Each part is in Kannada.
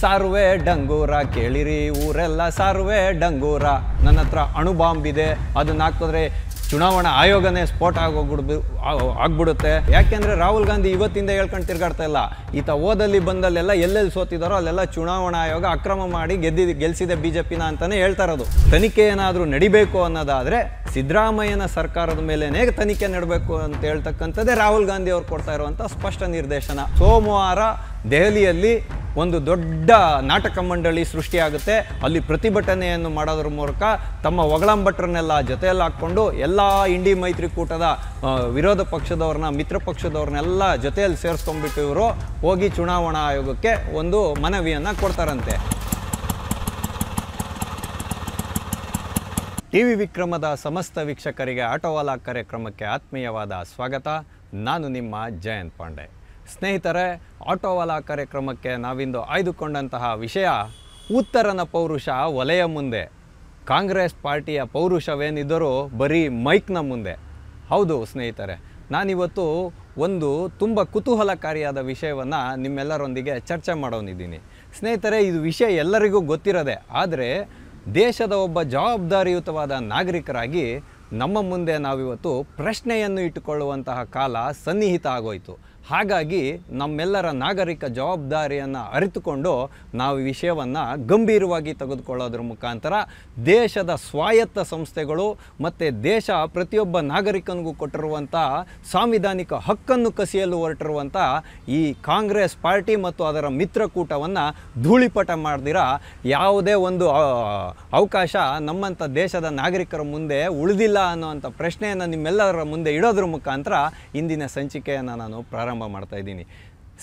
ಸಾರುವೆ ಡಂಗೂರ ಕೇಳಿರಿ ಊರೆಲ್ಲ ಸಾರುವೆ ಡಂಗೂರ. ನನ್ನ ಹತ್ರ ಅಣುಬಾಂಬ್ ಇದೆ, ಅದನ್ನ ಹಾಕಿದ್ರೆ ಚುನಾವಣಾ ಆಯೋಗನೇ ಸ್ಫೋಟ ಆಗ್ಬಿಡುತ್ತೆ. ಯಾಕೆಂದರೆ ರಾಹುಲ್ ಗಾಂಧಿ ಇವತ್ತಿಂದ ಹೇಳ್ಕೊಂಡು ತಿರ್ಗಾಡ್ತಾ ಇಲ್ಲ. ಈತ ಓದಲ್ಲಿ ಬಂದಲ್ಲೆಲ್ಲ ಎಲ್ಲೆಲ್ಲಿ ಸೋತಿದಾರೋ ಅಲ್ಲೆಲ್ಲ ಚುನಾವಣಾ ಆಯೋಗ ಅಕ್ರಮ ಮಾಡಿ ಗೆಲ್ಸಿದೆ BJPನ ಅಂತಲೇ ಹೇಳ್ತಾ ಇರೋದು. ತನಿಖೆ ಏನಾದರೂ ನಡಿಬೇಕು ಅನ್ನೋದಾದರೆ ಸಿದ್ದರಾಮಯ್ಯನ ಸರ್ಕಾರದ ಮೇಲೇ ತನಿಖೆ ನಡಬೇಕು ಅಂತ ಹೇಳ್ತಕ್ಕಂಥದ್ದೇ ರಾಹುಲ್ ಗಾಂಧಿ ಅವ್ರು ಕೊಡ್ತಾ ಇರುವಂಥ ಸ್ಪಷ್ಟ ನಿರ್ದೇಶನ. ಸೋಮವಾರ ದೆಹಲಿಯಲ್ಲಿ ಒಂದು ದೊಡ್ಡ ನಾಟಕ ಮಂಡಳಿ ಸೃಷ್ಟಿಯಾಗುತ್ತೆ. ಅಲ್ಲಿ ಪ್ರತಿಭಟನೆಯನ್ನು ಮಾಡೋದ್ರ ಮೂಲಕ ತಮ್ಮ ಒಗಳಂಬಟ್ರನ್ನೆಲ್ಲ ಜೊತೆಯಲ್ಲಿ ಹಾಕ್ಕೊಂಡು ಎಲ್ಲ ಇಂಡಿ ಮೈತ್ರಿಕೂಟದ ವಿರೋಧ ಪಕ್ಷದವ್ರನ್ನ, ಮಿತ್ರ ಪಕ್ಷದವ್ರನ್ನೆಲ್ಲ ಜೊತೆಯಲ್ಲಿ ಸೇರಿಸ್ಕೊಂಡ್ಬಿಟ್ಟು ಇವರು ಹೋಗಿ ಚುನಾವಣಾ ಆಯೋಗಕ್ಕೆ ಒಂದು ಮನವಿಯನ್ನು ಕೊಡ್ತಾರಂತೆ. ಟಿವಿ ವಿಕ್ರಮದ ಸಮಸ್ತ ವೀಕ್ಷಕರಿಗೆ ಆಟೋವಾಲಾ ಕಾರ್ಯಕ್ರಮಕ್ಕೆ ಆತ್ಮೀಯವಾದ ಸ್ವಾಗತ. ನಾನು ನಿಮ್ಮ ಜಯಂತ್ ಪಾಂಡೆ. ಸ್ನೇಹಿತರೆ, ಆಟೋವಾಲಾ ಕಾರ್ಯಕ್ರಮಕ್ಕೆ ನಾವಿಂದು ಆಯ್ದುಕೊಂಡಂತಹ ವಿಷಯ ಉತ್ತರನ ಪೌರುಷ ವಲಯ ಮುಂದೆ. ಕಾಂಗ್ರೆಸ್ ಪಾರ್ಟಿಯ ಪೌರುಷವೇನಿದ್ದರೂ ಬರೀ ಮೈಕ್ನ ಮುಂದೆ. ಹೌದು ಸ್ನೇಹಿತರೆ, ನಾನಿವತ್ತು ಒಂದು ತುಂಬ ಕುತೂಹಲಕಾರಿಯಾದ ವಿಷಯವನ್ನು ನಿಮ್ಮೆಲ್ಲರೊಂದಿಗೆ ಚರ್ಚೆ ಮಾಡೋನಿದ್ದೀನಿ. ಸ್ನೇಹಿತರೆ, ಇದು ವಿಷಯ ಎಲ್ಲರಿಗೂ ಗೊತ್ತಿರೋದೆ. ಆದರೆ ದೇಶದ ಒಬ್ಬ ಜವಾಬ್ದಾರಿಯುತವಾದ ನಾಗರಿಕರಾಗಿ ನಮ್ಮ ಮುಂದೆ ನಾವಿವತ್ತು ಪ್ರಶ್ನೆಯನ್ನು ಇಟ್ಟುಕೊಳ್ಳುವಂತಹ ಕಾಲ ಸನ್ನಿಹಿತ ಆಗೋಯಿತು. ಹಾಗಾಗಿ ನಮ್ಮೆಲ್ಲರ ನಾಗರಿಕ ಜವಾಬ್ದಾರಿಯನ್ನು ಅರಿತುಕೊಂಡು ನಾವು ಈ ವಿಷಯವನ್ನು ಗಂಭೀರವಾಗಿ ತೆಗೆದುಕೊಳ್ಳೋದ್ರ ಮುಖಾಂತರ ದೇಶದ ಸ್ವಾಯತ್ತ ಸಂಸ್ಥೆಗಳು ಮತ್ತು ದೇಶ ಪ್ರತಿಯೊಬ್ಬ ನಾಗರಿಕನಿಗೂ ಕೊಟ್ಟಿರುವಂಥ ಸಾಂವಿಧಾನಿಕ ಹಕ್ಕನ್ನು ಕಸಿಯಲು ಹೊರಟಿರುವಂಥ ಈ ಕಾಂಗ್ರೆಸ್ ಪಾರ್ಟಿ ಮತ್ತು ಅದರ ಮಿತ್ರಕೂಟವನ್ನು ಧೂಳಿಪಟ ಮಾಡ್ದಿರ ಯಾವುದೇ ಒಂದು ಅವಕಾಶ ನಮ್ಮಂಥ ದೇಶದ ನಾಗರಿಕರ ಮುಂದೆ ಉಳಿದಿಲ್ಲ ಅನ್ನುವಂಥ ಪ್ರಶ್ನೆಯನ್ನು ನಿಮ್ಮೆಲ್ಲರ ಮುಂದೆ ಇಡೋದ್ರ ಮುಖಾಂತರ ಇಂದಿನ ಸಂಚಿಕೆಯನ್ನು ನಾನು ಪ್ರಾರಂಭ ಮಾಡ್ತಾ ಇದ್ದೀನಿ.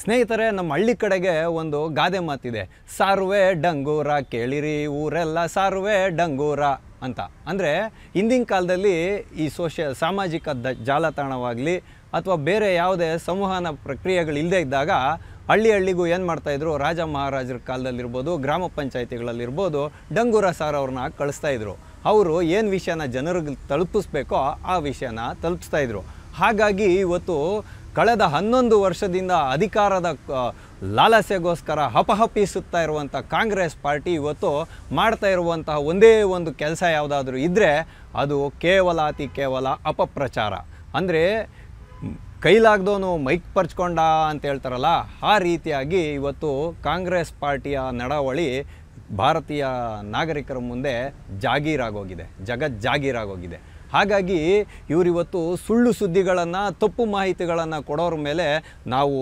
ಸ್ನೇಹಿತರೆ, ನಮ್ಮ ಹಳ್ಳಿ ಕಡೆಗೆ ಒಂದು ಗಾದೆ ಮಾತಿದೆ, ಸಾರುವೆ ಡಂಗೂರ ಕೇಳಿರಿ ಊರೆಲ್ಲ ಸಾರುವೆ ಡಂಗೂರ ಅಂತ. ಅಂದರೆ ಹಿಂದಿನ ಕಾಲದಲ್ಲಿ ಈ ಸಾಮಾಜಿಕ ಜಾಲತಾಣವಾಗಲಿ ಅಥವಾ ಬೇರೆ ಯಾವುದೇ ಸಂವಹನ ಪ್ರಕ್ರಿಯೆಗಳಿಲ್ಲದೆ ಇದ್ದಾಗ ಹಳ್ಳಿಗೂ ಏನು ಮಾಡ್ತಾಯಿದ್ರು, ರಾಜ ಮಹಾರಾಜರ ಕಾಲದಲ್ಲಿರ್ಬೋದು, ಗ್ರಾಮ ಪಂಚಾಯಿತಿಗಳಲ್ಲಿರ್ಬೋದು, ಡಂಗೂರ ಸಾರ್ ಅವ್ರನ್ನ ಕಳಿಸ್ತಾಯಿದ್ರು. ಅವರು ಏನು ವಿಷಯನ ಜನರಿಗೆ ತಲುಪಿಸ್ಬೇಕೋ ಆ ವಿಷಯನ ತಲುಪಿಸ್ತಾಯಿದ್ರು. ಹಾಗಾಗಿ ಇವತ್ತು ಕಳೆದ 11 ವರ್ಷದಿಂದ ಅಧಿಕಾರದ ಲಾಲಸೆಗೋಸ್ಕರ ಹಪಹಪಿಸುತ್ತಾ ಇರುವಂಥ ಕಾಂಗ್ರೆಸ್ ಪಾರ್ಟಿ ಇವತ್ತು ಮಾಡ್ತಾ ಇರುವಂತಹ ಒಂದೇ ಒಂದು ಕೆಲಸ ಯಾವುದಾದ್ರೂ ಇದ್ದರೆ ಅದು ಕೇವಲ ಅಪಪ್ರಚಾರ. ಅಂದರೆ ಕೈಲಾಗ್ದೋನು ಮೈಕ್ ಪರ್ಚ್ಕೊಂಡ ಅಂತ ಹೇಳ್ತಾರಲ್ಲ, ಆ ರೀತಿಯಾಗಿ ಇವತ್ತು ಕಾಂಗ್ರೆಸ್ ಪಾರ್ಟಿಯ ನಡವಳಿ ಭಾರತೀಯ ನಾಗರಿಕರ ಮುಂದೆ ಜಾಗೀರಾಗೋಗಿದೆ, ಜಾಗೀರಾಗೋಗಿದೆ. ಹಾಗಾಗಿ ಇವರಿವತ್ತು ಸುಳ್ಳು ಸುದ್ದಿಗಳನ್ನು, ತಪ್ಪು ಮಾಹಿತಿಗಳನ್ನು ಕೊಡೋರ ಮೇಲೆ ನಾವು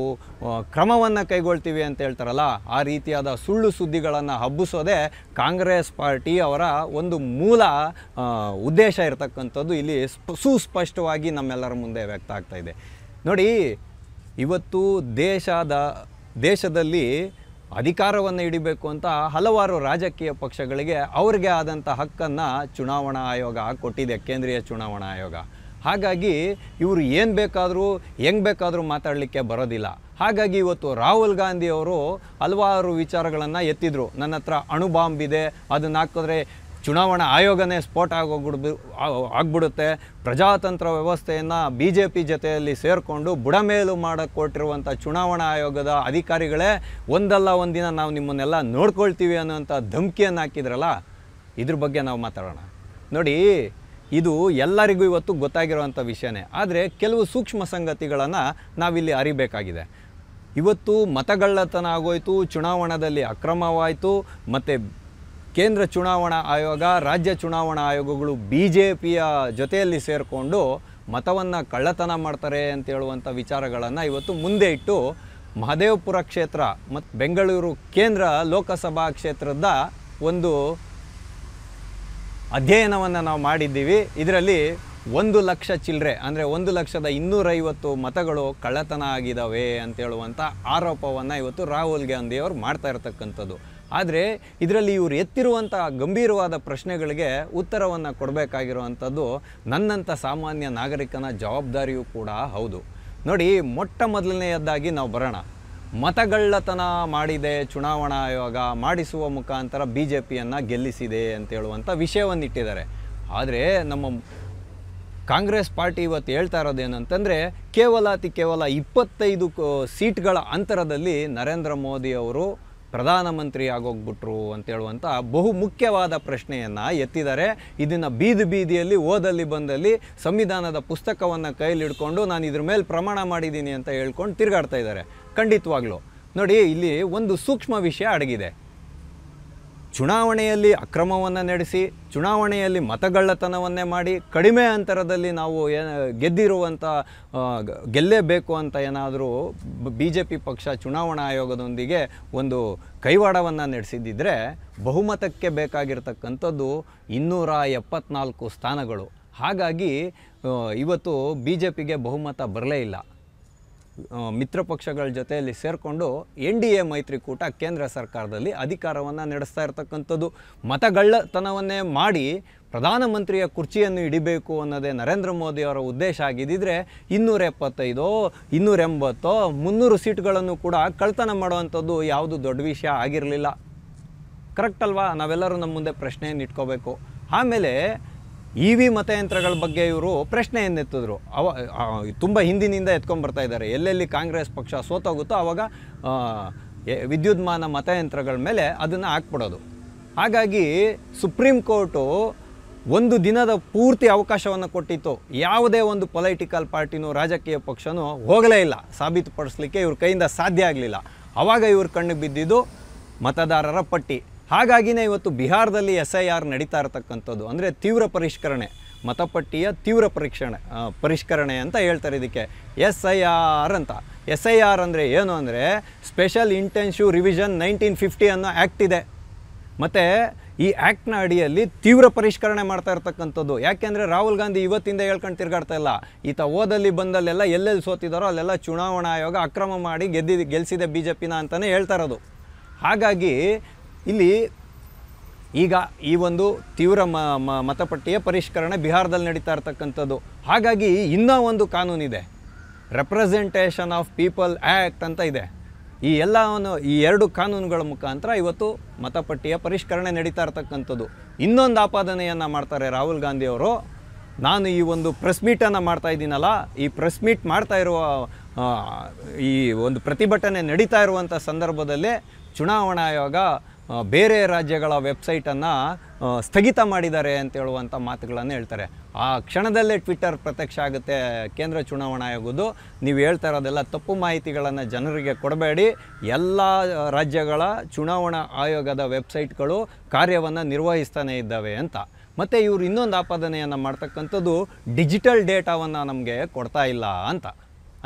ಕ್ರಮವನ್ನು ಕೈಗೊಳ್ತೀವಿ ಅಂತ ಹೇಳ್ತಾರಲ್ಲ, ಆ ರೀತಿಯಾದ ಸುಳ್ಳು ಸುದ್ದಿಗಳನ್ನು ಹಬ್ಬಿಸೋದೇ ಕಾಂಗ್ರೆಸ್ ಪಾರ್ಟಿ ಅವರ ಒಂದು ಮೂಲ ಉದ್ದೇಶ ಇರತಕ್ಕಂಥದ್ದು ಇಲ್ಲಿ ಸುಸ್ಪಷ್ಟವಾಗಿ ನಮ್ಮೆಲ್ಲರ ಮುಂದೆ ವ್ಯಕ್ತ ಆಗ್ತಾ ಇದೆ. ನೋಡಿ, ಇವತ್ತು ದೇಶದಲ್ಲಿ ಅಧಿಕಾರವನ್ನು ಹಿಡಿಬೇಕು ಅಂತ ಹಲವಾರು ರಾಜಕೀಯ ಪಕ್ಷಗಳಿಗೆ ಅವ್ರಿಗೆ ಆದಂಥ ಹಕ್ಕನ್ನು ಚುನಾವಣಾ ಆಯೋಗ ಕೊಟ್ಟಿದೆ, ಕೇಂದ್ರೀಯ ಚುನಾವಣಾ ಆಯೋಗ. ಹಾಗಾಗಿ ಇವರು ಏನು ಬೇಕಾದರೂ ಹೆಂಗೆ ಬೇಕಾದರೂ ಮಾತಾಡಲಿಕ್ಕೆ ಬರೋದಿಲ್ಲ. ಹಾಗಾಗಿ ಇವತ್ತು ರಾಹುಲ್ ಗಾಂಧಿ ಅವರು ಹಲವಾರು ವಿಚಾರಗಳನ್ನು ಎತ್ತಿದ್ರು. ನನ್ನ ಹತ್ರ ಅಣುಬಾಂಬ್ ಇದೆ, ಅದನ್ನು ಹಾಕಿದ್ರೆ ಚುನಾವಣಾ ಆಯೋಗನೇ ಸ್ಫೋಟ ಆಗ್ಬಿಡುತ್ತೆ, ಪ್ರಜಾತಂತ್ರ ವ್ಯವಸ್ಥೆಯನ್ನು BJP ಜೊತೆಯಲ್ಲಿ ಸೇರಿಕೊಂಡು ಬುಡಮೇಲು ಮಾಡಿಕೊಟ್ಟಿರುವಂಥ ಚುನಾವಣಾ ಆಯೋಗದ ಅಧಿಕಾರಿಗಳೇ ಒಂದಲ್ಲ ಒಂದಿನ ನಾವು ನಿಮ್ಮನ್ನೆಲ್ಲ ನೋಡ್ಕೊಳ್ತೀವಿ ಅನ್ನೋಂಥ ಧಮಕಿಯನ್ನು ಹಾಕಿದ್ರಲ್ಲ, ಇದ್ರ ಬಗ್ಗೆ ನಾವು ಮಾತಾಡೋಣ. ನೋಡಿ, ಇದು ಎಲ್ಲರಿಗೂ ಇವತ್ತು ಗೊತ್ತಾಗಿರುವಂಥ ವಿಷಯನೇ. ಆದರೆ ಕೆಲವು ಸೂಕ್ಷ್ಮ ಸಂಗತಿಗಳನ್ನು ನಾವಿಲ್ಲಿ ಅರಿಬೇಕಾಗಿದೆ. ಇವತ್ತು ಮತಗಳ್ಳತನ ಆಗೋಯಿತು, ಚುನಾವಣಾದಲ್ಲಿ ಅಕ್ರಮವಾಯಿತು, ಮತ್ತು ಕೇಂದ್ರ ಚುನಾವಣಾ ಆಯೋಗ, ರಾಜ್ಯ ಚುನಾವಣಾ ಆಯೋಗಗಳು BJPಯ ಜೊತೆಯಲ್ಲಿ ಸೇರಿಕೊಂಡು ಮತವನ್ನು ಕಳ್ಳತನ ಮಾಡ್ತಾರೆ ಅಂತ ಹೇಳುವಂಥ ವಿಚಾರಗಳನ್ನು ಇವತ್ತು ಮುಂದೆ ಇಟ್ಟು ಮಹದೇವಪುರ ಕ್ಷೇತ್ರ ಮತ್ತು ಬೆಂಗಳೂರು ಕೇಂದ್ರ ಲೋಕಸಭಾ ಕ್ಷೇತ್ರದ ಒಂದು ಅಧ್ಯಯನವನ್ನು ನಾವು ಮಾಡಿದ್ದೀವಿ. ಇದರಲ್ಲಿ 1 ಲಕ್ಷ ಚಿಲ್ಲರೆ, ಅಂದರೆ 1,250,000 ಮತಗಳು ಕಳ್ಳತನ ಆಗಿದ್ದಾವೆ ಅಂತ ಹೇಳುವಂಥ ಆರೋಪವನ್ನು ಇವತ್ತು ರಾಹುಲ್ ಗಾಂಧಿ ಅವರು ಮಾಡ್ತಾ ಇರತಕ್ಕಂಥದ್ದು. ಆದರೆ ಇದರಲ್ಲಿ ಇವರು ಎತ್ತಿರುವಂಥ ಗಂಭೀರವಾದ ಪ್ರಶ್ನೆಗಳಿಗೆ ಉತ್ತರವನ್ನು ಕೊಡಬೇಕಾಗಿರುವಂಥದ್ದು ನನ್ನಂಥ ಸಾಮಾನ್ಯ ನಾಗರಿಕನ ಜವಾಬ್ದಾರಿಯೂ ಕೂಡ ಹೌದು. ನೋಡಿ, ಮೊಟ್ಟ ಮೊದಲನೆಯದಾಗಿ ನಾವು ಬರೋಣ. ಮತಗಳ್ಳತನ ಮಾಡಿದೆ ಚುನಾವಣಾ ಆಯೋಗ, ಮಾಡಿಸುವ ಮುಖಾಂತರ BJPಯನ್ನು ಗೆಲ್ಲಿಸಿದೆ ಅಂತ ಹೇಳುವಂಥ ವಿಷಯವನ್ನಿಟ್ಟಿದ್ದಾರೆ. ಆದರೆ ನಮ್ಮ ಕಾಂಗ್ರೆಸ್ ಪಾರ್ಟಿ ಇವತ್ತು ಹೇಳ್ತಾ ಇರೋದೇನಂತಂದರೆ ಕೇವಲ 25 ಸೀಟ್ಗಳ ಅಂತರದಲ್ಲಿ ನರೇಂದ್ರ ಮೋದಿ ಅವರು ಪ್ರಧಾನಮಂತ್ರಿ ಆಗೋಗ್ಬಿಟ್ರು ಅಂತೇಳುವಂಥ ಬಹು ಮುಖ್ಯವಾದ ಪ್ರಶ್ನೆಯನ್ನು ಎತ್ತಿದ್ದಾರೆ. ಇದನ್ನು ಬೀದಿ ಬೀದಿಯಲ್ಲಿ ಓದಲ್ಲಿ ಬಂದಲ್ಲಿ ಸಂವಿಧಾನದ ಪುಸ್ತಕವನ್ನು ಕೈಲಿಡ್ಕೊಂಡು ನಾನು ಇದ್ರ ಮೇಲೆ ಪ್ರಮಾಣ ಮಾಡಿದ್ದೀನಿ ಅಂತ ಹೇಳ್ಕೊಂಡು ತಿರುಗಾಡ್ತಾ ಇದ್ದಾರೆ. ಖಂಡಿತವಾಗ್ಲೂ ನೋಡಿ, ಇಲ್ಲಿ ಒಂದು ಸೂಕ್ಷ್ಮ ವಿಷಯ ಅಡಗಿದೆ. ಚುನಾವಣೆಯಲ್ಲಿ ಅಕ್ರಮವನ್ನು ನಡೆಸಿ, ಚುನಾವಣೆಯಲ್ಲಿ ಮತಗಳ್ಳತನವನ್ನೇ ಮಾಡಿ, ಕಡಿಮೆ ಅಂತರದಲ್ಲಿ ನಾವು ಗೆದ್ದಿರುವಂಥ ಗೆಲ್ಲೇಬೇಕು ಅಂತ ಏನಾದರೂ BJP ಪಕ್ಷ ಚುನಾವಣಾ ಆಯೋಗದೊಂದಿಗೆ ಒಂದು ಕೈವಾಡವನ್ನು ನಡೆಸಿದ್ದಿದ್ರೆ ಬಹುಮತಕ್ಕೆ ಬೇಕಾಗಿರ್ತಕ್ಕಂಥದ್ದು 274 ಸ್ಥಾನಗಳು. ಹಾಗಾಗಿ ಇವತ್ತು BJPಗೆ ಬಹುಮತ ಬರಲೇ ಇಲ್ಲ. ಮಿತ್ರ ಪಕ್ಷಗಳ ಜೊತೆಯಲ್ಲಿ ಸೇರಿಕೊಂಡು NDA ಮೈತ್ರಿಕೂಟ ಕೇಂದ್ರ ಸರ್ಕಾರದಲ್ಲಿ ಅಧಿಕಾರವನ್ನು ನಡೆಸ್ತಾ ಇರತಕ್ಕಂಥದ್ದು. ಮತಗಳ್ಳತನವನ್ನೇ ಮಾಡಿ ಪ್ರಧಾನಮಂತ್ರಿಯ ಕುರ್ಚಿಯನ್ನು ಹಿಡಿಬೇಕು ಅನ್ನೋದೇ ನರೇಂದ್ರ ಮೋದಿ ಅವರ ಉದ್ದೇಶ ಆಗಿದ್ದರೆ 275, 280, 300 ಸೀಟ್ಗಳನ್ನು ಕೂಡ ಕಳ್ತನ ಮಾಡುವಂಥದ್ದು ಯಾವುದು ದೊಡ್ಡ ವಿಷಯ ಆಗಿರಲಿಲ್ಲ. ಕರೆಕ್ಟ್ ಅಲ್ವಾ? ನಾವೆಲ್ಲರೂ ನಮ್ಮ ಮುಂದೆ ಪ್ರಶ್ನೆಯನ್ನು ಇಟ್ಕೋಬೇಕು. ಆಮೇಲೆ EV ಮತಯಂತ್ರಗಳ ಬಗ್ಗೆ ಇವರು ಪ್ರಶ್ನೆಯನ್ನು ಎತ್ತಿದ್ರು. ತುಂಬ ಹಿಂದಿನಿಂದ ಎತ್ಕೊಂಡ್ಬರ್ತಾ ಇದ್ದಾರೆ. ಎಲ್ಲೆಲ್ಲಿ ಕಾಂಗ್ರೆಸ್ ಪಕ್ಷ ಸೋತೋಗುತ್ತೋ ಆವಾಗ ವಿದ್ಯುನ್ಮಾನ ಮತಯಂತ್ರಗಳ ಮೇಲೆ ಅದನ್ನು ಹಾಕ್ಬಿಡೋದು. ಹಾಗಾಗಿ ಸುಪ್ರೀಂ ಕೋರ್ಟು ಒಂದು ದಿನದ ಪೂರ್ತಿ ಅವಕಾಶವನ್ನು ಕೊಟ್ಟಿತ್ತು. ಯಾವುದೇ ಒಂದು ಪೊಲಿಟಿಕಲ್ ಪಾರ್ಟಿನೂ ರಾಜಕೀಯ ಪಕ್ಷನೂ ಹೋಗಲೇ ಇಲ್ಲ, ಸಾಬೀತುಪಡಿಸಲಿಕ್ಕೆ ಇವ್ರ ಕೈಯಿಂದ ಸಾಧ್ಯ ಆಗಲಿಲ್ಲ. ಆವಾಗ ಇವ್ರ ಕಣ್ಣಿಗೆ ಬಿದ್ದಿದ್ದು ಮತದಾರರ ಪಟ್ಟಿ. ಹಾಗಾಗಿನೇ ಇವತ್ತು ಬಿಹಾರದಲ್ಲಿ SIR ನಡೀತಾ ಇರತಕ್ಕಂಥದ್ದು. ಅಂದರೆ ತೀವ್ರ ಪರಿಷ್ಕರಣೆ, ಮತಪಟ್ಟಿಯ ತೀವ್ರ ಪರಿಷ್ಕರಣೆ ಅಂತ ಹೇಳ್ತಾರೆ. ಇದಕ್ಕೆ SIR ಅಂತ. SIR ಅಂದರೆ ಏನು ಅಂದರೆ ಸ್ಪೆಷಲ್ ಇಂಟೆನ್ಸಿವ್ ರಿವಿಷನ್ 1950 ಅನ್ನೋ ಆ್ಯಕ್ಟ್ ಇದೆ. ಮತ್ತು ಈ ಆ್ಯಕ್ಟ್ನ ಅಡಿಯಲ್ಲಿ ತೀವ್ರ ಪರಿಷ್ಕರಣೆ ಮಾಡ್ತಾ ಇರ್ತಕ್ಕಂಥದ್ದು. ಯಾಕೆಂದರೆ ರಾಹುಲ್ ಗಾಂಧಿ ಇವತ್ತಿಂದ ಹೇಳ್ಕೊಂಡು ತಿರ್ಗಾಡ್ತಾ ಇಲ್ಲ. ಈತ ಓದಲ್ಲಿ ಬಂದಲ್ಲೆಲ್ಲ ಎಲ್ಲೆಲ್ಲಿ ಸೋತಿದ್ದಾರೋ ಅಲ್ಲೆಲ್ಲ ಚುನಾವಣಾ ಆಯೋಗ ಅಕ್ರಮ ಮಾಡಿ ಗೆಲ್ಸಿದೆ BJPನ ಅಂತಲೇ ಹೇಳ್ತಾ ಇರೋದು. ಹಾಗಾಗಿ ಇಲ್ಲಿ ಈಗ ಈ ಒಂದು ತೀವ್ರ ಮತಪಟ್ಟಿಯ ಪರಿಷ್ಕರಣೆ ಬಿಹಾರದಲ್ಲಿ ನಡೀತಾ ಇರ್ತಕ್ಕಂಥದ್ದು. ಹಾಗಾಗಿ ಇನ್ನೂ ಒಂದು ಕಾನೂನಿದೆ, ರೆಪ್ರೆಸೆಂಟೇಷನ್ ಆಫ್ ಪೀಪಲ್ ಆ್ಯಕ್ಟ್ ಅಂತ ಇದೆ. ಈ ಎರಡು ಕಾನೂನುಗಳ ಮುಖಾಂತರ ಇವತ್ತು ಮತಪಟ್ಟಿಯ ಪರಿಷ್ಕರಣೆ ನಡೀತಾ ಇರ್ತಕ್ಕಂಥದ್ದು. ಇನ್ನೊಂದು ಆಪಾದನೆಯನ್ನು ಮಾಡ್ತಾರೆ ರಾಹುಲ್ ಗಾಂಧಿಯವರು. ನಾನು ಈ ಒಂದು ಪ್ರೆಸ್ ಮೀಟನ್ನು ಮಾಡ್ತಾ ಇದ್ದೀನಲ್ಲ, ಈ ಪ್ರೆಸ್ ಮೀಟ್ ಮಾಡ್ತಾ ಇರುವ ಈ ಒಂದು ಪ್ರತಿಭಟನೆ ನಡೀತಾ ಇರುವಂಥ ಸಂದರ್ಭದಲ್ಲೇ ಚುನಾವಣಾ ಆಯೋಗ ಬೇರೆ ರಾಜ್ಯಗಳ ವೆಬ್ಸೈಟನ್ನು ಸ್ಥಗಿತ ಮಾಡಿದ್ದಾರೆ ಅಂತ ಹೇಳುವಂಥ ಮಾತುಗಳನ್ನು ಹೇಳ್ತಾರೆ. ಆ ಕ್ಷಣದಲ್ಲೇ ಟ್ವಿಟ್ಟರ್ ಪ್ರತ್ಯಕ್ಷ ಆಗುತ್ತೆ ಕೇಂದ್ರ ಚುನಾವಣಾ ಆಯೋಗದ್ದು. ನೀವು ಹೇಳ್ತಾ ಇರೋದೆಲ್ಲ ತಪ್ಪು ಮಾಹಿತಿಗಳನ್ನು ಜನರಿಗೆ ಕೊಡಬೇಡಿ, ಎಲ್ಲ ರಾಜ್ಯಗಳ ಚುನಾವಣಾ ಆಯೋಗದ ವೆಬ್ಸೈಟ್ಗಳು ಕಾರ್ಯವನ್ನು ನಿರ್ವಹಿಸ್ತಾನೆ ಇದ್ದಾವೆ ಅಂತ. ಮತ್ತು ಇವರು ಇನ್ನೊಂದು ಆಪಾದನೆಯನ್ನು ಮಾಡ್ತಕ್ಕಂಥದ್ದು ಡಿಜಿಟಲ್ ಡೇಟಾವನ್ನು ನಮಗೆ ಕೊಡ್ತಾ ಇಲ್ಲ ಅಂತ.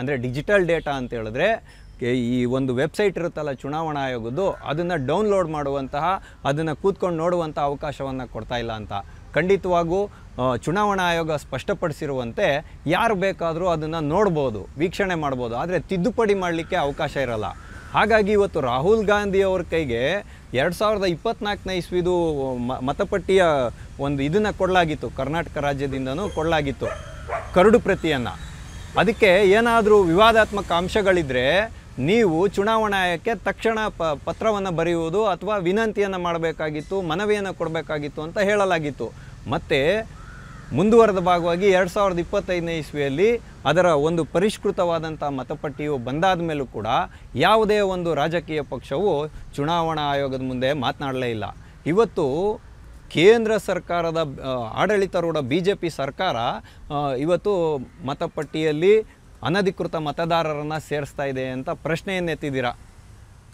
ಅಂದರೆ ಡಿಜಿಟಲ್ ಡೇಟಾ ಅಂತ ಹೇಳಿದ್ರೆ ಈ ಒಂದು ವೆಬ್ಸೈಟ್ ಇರುತ್ತಲ್ಲ ಚುನಾವಣಾ ಆಯೋಗದ್ದು, ಅದನ್ನು ಡೌನ್ಲೋಡ್ ಮಾಡುವಂತಹ, ಅದನ್ನು ಕೂತ್ಕೊಂಡು ನೋಡುವಂಥ ಅವಕಾಶವನ್ನು ಕೊಡ್ತಾ ಇಲ್ಲ ಅಂತ. ಖಂಡಿತವಾಗೂ ಚುನಾವಣಾ ಆಯೋಗ ಸ್ಪಷ್ಟಪಡಿಸಿರುವಂತೆ ಯಾರು ಬೇಕಾದರೂ ಅದನ್ನು ನೋಡ್ಬೋದು, ವೀಕ್ಷಣೆ ಮಾಡ್ಬೋದು, ಆದರೆ ತಿದ್ದುಪಡಿ ಮಾಡಲಿಕ್ಕೆ ಅವಕಾಶ ಇರಲ್ಲ. ಹಾಗಾಗಿ ಇವತ್ತು ರಾಹುಲ್ ಗಾಂಧಿಯವ್ರ ಕೈಗೆ 2024ನೇ ಇಸ್ವಿದು ಮತಪಟ್ಟಿಯ ಒಂದು ಇದನ್ನು ಕೊಡಲಾಗಿತ್ತು, ಕರ್ನಾಟಕ ರಾಜ್ಯದಿಂದನೂ ಕೊಡಲಾಗಿತ್ತು ಕರಡು ಪ್ರತಿಯನ್ನು. ಅದಕ್ಕೆ ಏನಾದರೂ ವಿವಾದಾತ್ಮಕ ಅಂಶಗಳಿದ್ದರೆ ನೀವು ಚುನಾವಣಾ ಆಯೋಗಕ್ಕೆ ತಕ್ಷಣ ಪತ್ರವನ್ನು ಬರೆಯುವುದು ಅಥವಾ ವಿನಂತಿಯನ್ನು ಮಾಡಬೇಕಾಗಿತ್ತು, ಮನವಿಯನ್ನು ಕೊಡಬೇಕಾಗಿತ್ತು ಅಂತ ಹೇಳಲಾಗಿತ್ತು. ಮತ್ತು ಮುಂದುವರೆದ ಭಾಗವಾಗಿ 2025ನೇ ಇಸ್ವಿಯಲ್ಲಿ ಅದರ ಒಂದು ಪರಿಷ್ಕೃತವಾದಂಥ ಮತಪಟ್ಟಿಯು ಬಂದಾದ ಮೇಲೂ ಕೂಡ ಯಾವುದೇ ಒಂದು ರಾಜಕೀಯ ಪಕ್ಷವು ಚುನಾವಣಾ ಆಯೋಗದ ಮುಂದೆ ಮಾತನಾಡಲೇ ಇಲ್ಲ. ಇವತ್ತು ಕೇಂದ್ರ ಸರ್ಕಾರದ ಆಡಳಿತಾರೂಢ BJP ಸರ್ಕಾರ ಇವತ್ತು ಮತಪಟ್ಟಿಯಲ್ಲಿ ಅನಧಿಕೃತ ಮತದಾರರನ್ನು ಸೇರಿಸ್ತಾ ಇದೆ ಅಂತ ಪ್ರಶ್ನೆಯನ್ನು ಎತ್ತಿದ್ದೀರಾ.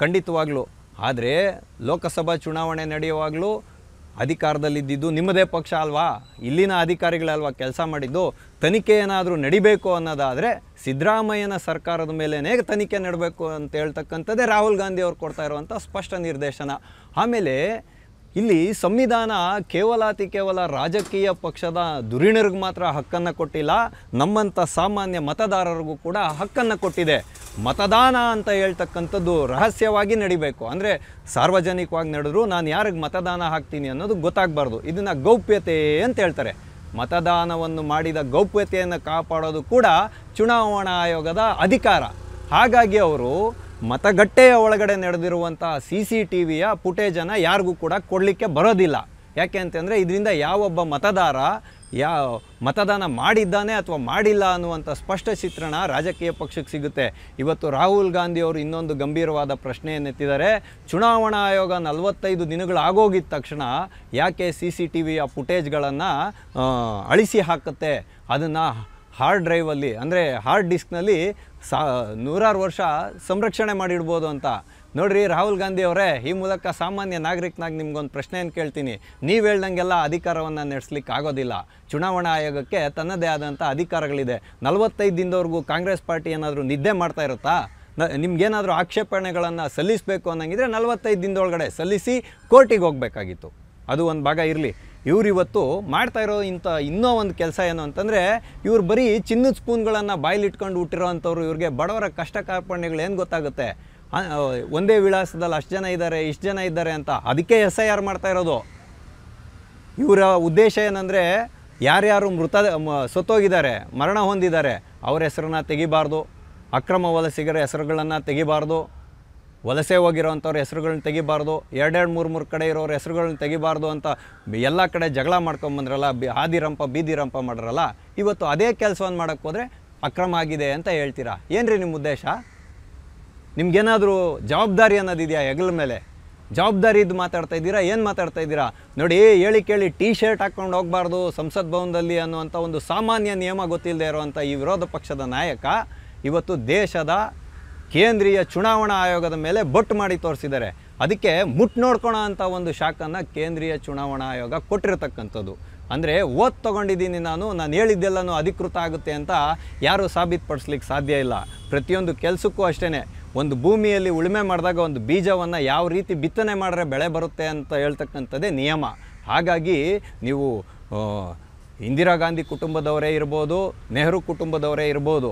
ಖಂಡಿತವಾಗ್ಲೂ. ಆದರೆ ಲೋಕಸಭಾ ಚುನಾವಣೆ ನಡೆಯುವಾಗಲೂ ಅಧಿಕಾರದಲ್ಲಿದ್ದಿದ್ದು ನಿಮ್ಮದೇ ಪಕ್ಷ ಅಲ್ವಾ, ಇಲ್ಲಿನ ಅಧಿಕಾರಿಗಳಲ್ವಾ ಕೆಲಸ ಮಾಡಿದ್ದು. ತನಿಖೆ ಏನಾದರೂ ನಡಿಬೇಕು ಅನ್ನೋದಾದರೆ ಸಿದ್ದರಾಮಯ್ಯನ ಸರ್ಕಾರದ ಮೇಲೇ ತನಿಖೆ ನಡಬೇಕು ಅಂತ ಹೇಳ್ತಕ್ಕಂಥದ್ದೇ ರಾಹುಲ್ ಗಾಂಧಿ ಅವ್ರು ಕೊಡ್ತಾ ಇರುವಂಥ ಸ್ಪಷ್ಟ ನಿರ್ದೇಶನ. ಆಮೇಲೆ ಇಲ್ಲಿ ಸಂವಿಧಾನ ಕೇವಲ ರಾಜಕೀಯ ಪಕ್ಷದ ಧುರೀಣರಿಗೆ ಮಾತ್ರ ಹಕ್ಕನ್ನು ಕೊಟ್ಟಿಲ್ಲ, ನಮ್ಮಂಥ ಸಾಮಾನ್ಯ ಮತದಾರರಿಗೂ ಕೂಡ ಹಕ್ಕನ್ನು ಕೊಟ್ಟಿದೆ. ಮತದಾನ ಅಂತ ಹೇಳ್ತಕ್ಕಂಥದ್ದು ರಹಸ್ಯವಾಗಿ ನಡಿಬೇಕು. ಅಂದರೆ ಸಾರ್ವಜನಿಕವಾಗಿ ನಡೆದ್ರು ನಾನು ಯಾರಿಗೆ ಮತದಾನ ಹಾಕ್ತೀನಿ ಅನ್ನೋದು ಗೊತ್ತಾಗಬಾರ್ದು. ಇದನ್ನು ಗೌಪ್ಯತೆ ಅಂತ ಹೇಳ್ತಾರೆ. ಮತದಾನವನ್ನು ಮಾಡಿದ ಗೌಪ್ಯತೆಯನ್ನು ಕಾಪಾಡೋದು ಕೂಡ ಚುನಾವಣಾ ಆಯೋಗದ ಅಧಿಕಾರ. ಹಾಗಾಗಿ ಅವರು ಮತಗಟ್ಟೆಯ ಒಳಗಡೆ ನಡೆದಿರುವಂಥ CCTVಯ ಫುಟೇಜನ್ನು ಯಾರಿಗೂ ಕೂಡ ಕೊಡಲಿಕ್ಕೆ ಬರೋದಿಲ್ಲ. ಯಾಕೆ ಅಂತಂದರೆ ಇದರಿಂದ ಯಾವೊಬ್ಬ ಮತದಾರ ಮತದಾನ ಮಾಡಿದ್ದಾನೆ ಅಥವಾ ಮಾಡಿಲ್ಲ ಅನ್ನುವಂಥ ಸ್ಪಷ್ಟ ಚಿತ್ರಣ ರಾಜಕೀಯ ಪಕ್ಷಕ್ಕೆ ಸಿಗುತ್ತೆ. ಇವತ್ತು ರಾಹುಲ್ ಗಾಂಧಿ ಅವರು ಇನ್ನೊಂದು ಗಂಭೀರವಾದ ಪ್ರಶ್ನೆಯನ್ನೆತ್ತಿದ್ದಾರೆ. ಚುನಾವಣಾ ಆಯೋಗ 45 ದಿನಗಳಾಗೋಗಿದ್ದ ತಕ್ಷಣ ಯಾಕೆ CCTVಯ ಫುಟೇಜ್ಗಳನ್ನು ಅಳಿಸಿ ಹಾಕುತ್ತೆ, ಅದನ್ನು ಹಾರ್ಡ್ ಡ್ರೈವಲ್ಲಿ ಅಂದರೆ ಹಾರ್ಡ್ ಡಿಸ್ಕ್ನಲ್ಲಿ ನೂರಾರು ವರ್ಷ ಸಂರಕ್ಷಣೆ ಮಾಡಿಡ್ಬೋದು ಅಂತ. ನೋಡಿರಿ ರಾಹುಲ್ ಗಾಂಧಿ ಅವರೇ, ಈ ಮೂಲಕ ಸಾಮಾನ್ಯ ನಾಗರಿಕನಾಗಿ ನಿಮ್ಗೊಂದು ಪ್ರಶ್ನೆಯನ್ನು ಕೇಳ್ತೀನಿ. ನೀವು ಹೇಳ್ದಂಗೆಲ್ಲ ಅಧಿಕಾರವನ್ನು ನಡೆಸಲಿಕ್ಕೆ ಆಗೋದಿಲ್ಲ. ಚುನಾವಣಾ ಆಯೋಗಕ್ಕೆ ತನ್ನದೇ ಆದಂಥ ಅಧಿಕಾರಗಳಿದೆ. 45 ದಿನದವರೆಗೂ ಕಾಂಗ್ರೆಸ್ ಪಾರ್ಟಿ ಏನಾದರೂ ನಿದ್ದೆ ಮಾಡ್ತಾ ಇರುತ್ತಾ? ನಿಮ್ಗೇನಾದರೂ ಆಕ್ಷೇಪಣೆಗಳನ್ನು ಸಲ್ಲಿಸಬೇಕು ಅನ್ನಂಗಿದ್ರೆ 45 ದಿನದೊಳಗಡೆ ಸಲ್ಲಿಸಿ ಕೋರ್ಟಿಗೆ ಹೋಗಬೇಕಾಗಿತ್ತು. ಅದು ಒಂದು ಭಾಗ ಇರಲಿ. ಇವತ್ತು ಮಾಡ್ತಾ ಇರೋ ಇನ್ನೂ ಒಂದು ಕೆಲಸ ಏನು ಅಂತಂದರೆ, ಇವ್ರು ಬರೀ ಚಿನ್ನದ ಸ್ಪೂನ್ಗಳನ್ನು ಬಾಯಿಲಿಟ್ಕೊಂಡು ಹುಟ್ಟಿರೋ ಅಂಥವ್ರು. ಇವ್ರಿಗೆ ಬಡವರ ಕಷ್ಟ ಕಾರ್ಪಣ್ಯಗಳು ಏನು ಗೊತ್ತಾಗುತ್ತೆ? ಒಂದೇ ವಿಳಾಸದಲ್ಲಿ ಅಷ್ಟು ಜನ ಇದ್ದಾರೆ, ಇಷ್ಟು ಜನ ಇದ್ದಾರೆ ಅಂತ. ಅದಕ್ಕೆ SIR ಮಾಡ್ತಾ ಇರೋದು. ಇವರ ಉದ್ದೇಶ ಏನಂದರೆ, ಯಾರ್ಯಾರು ಸತ್ತೋಗಿದ್ದಾರೆ, ಮರಣ ಹೊಂದಿದ್ದಾರೆ, ಅವ್ರ ಹೆಸರನ್ನ ತೆಗಿಬಾರ್ದು, ಅಕ್ರಮ ವಲಸಿಗರ ಹೆಸರುಗಳನ್ನು ತೆಗಿಬಾರ್ದು, ವಲಸೆ ಹೋಗಿರೋವಂಥವ್ರ ಹೆಸರುಗಳನ್ನ ತೆಗಿಬಾರ್ದು, 2-3 ಕಡೆ ಇರೋರ ಹೆಸರುಗಳನ್ನ ತೆಗಿಬಾರ್ದು ಅಂತ ಎಲ್ಲ ಕಡೆ ಜಗಳ ಮಾಡ್ಕೊಂಬಂದ್ರಲ್ಲ, ಹಾದಿರಂಪ ಬೀದಿರಂಪ ಮಾಡ್ರಲ್ಲ. ಇವತ್ತು ಅದೇ ಕೆಲಸವನ್ನು ಮಾಡೋಕ್ಕೆ ಹೋದರೆ ಅಕ್ರಮ ಆಗಿದೆ ಅಂತ ಹೇಳ್ತೀರಾ. ಏನು ರೀ ನಿಮ್ಮ ಉದ್ದೇಶ? ನಿಮ್ಗೇನಾದರೂ ಜವಾಬ್ದಾರಿ ಅನ್ನೋದಿದೆಯಾ? ಹೆಗಲ ಮೇಲೆ ಜವಾಬ್ದಾರಿ ಇದ್ದು ಮಾತಾಡ್ತಾ ಇದ್ದೀರಾ? ಏನು ಮಾತಾಡ್ತಾ ಇದ್ದೀರಾ? ನೋಡಿ, ಹೇಳಿ ಕೇಳಿ ಟೀ ಶರ್ಟ್ ಹಾಕ್ಕೊಂಡು ಹೋಗಬಾರ್ದು ಸಂಸತ್ ಭವನದಲ್ಲಿ ಅನ್ನುವಂಥ ಒಂದು ಸಾಮಾನ್ಯ ನಿಯಮ ಗೊತ್ತಿಲ್ಲದೆ ಇರುವಂಥ ಈ ವಿರೋಧ ಪಕ್ಷದ ನಾಯಕ ಇವತ್ತು ದೇಶದ ಕೇಂದ್ರೀಯ ಚುನಾವಣಾ ಆಯೋಗದ ಮೇಲೆ ಬೊಟ್ಟು ಮಾಡಿ ತೋರಿಸಿದ್ದಾರೆ. ಅದಕ್ಕೆ ನೋಡ್ಕೊಳೋ ಅಂಥ ಒಂದು ಶಾಖನ್ನು ಕೇಂದ್ರೀಯ ಚುನಾವಣಾ ಆಯೋಗ ಕೊಟ್ಟಿರತಕ್ಕಂಥದ್ದು. ಅಂದರೆ ತೊಗೊಂಡಿದ್ದೀನಿ ನಾನು ಹೇಳಿದ್ದೆಲ್ಲನೂ ಅಧಿಕೃತ ಆಗುತ್ತೆ ಅಂತ ಯಾರೂ ಸಾಬೀತುಪಡಿಸ್ಲಿಕ್ಕೆ ಸಾಧ್ಯ ಇಲ್ಲ. ಪ್ರತಿಯೊಂದು ಕೆಲಸಕ್ಕೂ ಅಷ್ಟೇ. ಒಂದು ಭೂಮಿಯಲ್ಲಿ ಉಳುಮೆ ಮಾಡಿದಾಗ ಒಂದು ಬೀಜವನ್ನು ಯಾವ ರೀತಿ ಬಿತ್ತನೆ ಮಾಡಿದ್ರೆ ಬೆಳೆ ಬರುತ್ತೆ ಅಂತ ಹೇಳ್ತಕ್ಕಂಥದ್ದೇ ನಿಯಮ. ಹಾಗಾಗಿ ನೀವು ಇಂದಿರಾ ಗಾಂಧಿ ಕುಟುಂಬದವರೇ ಇರ್ಬೋದು, ನೆಹರು ಕುಟುಂಬದವರೇ ಇರ್ಬೋದು,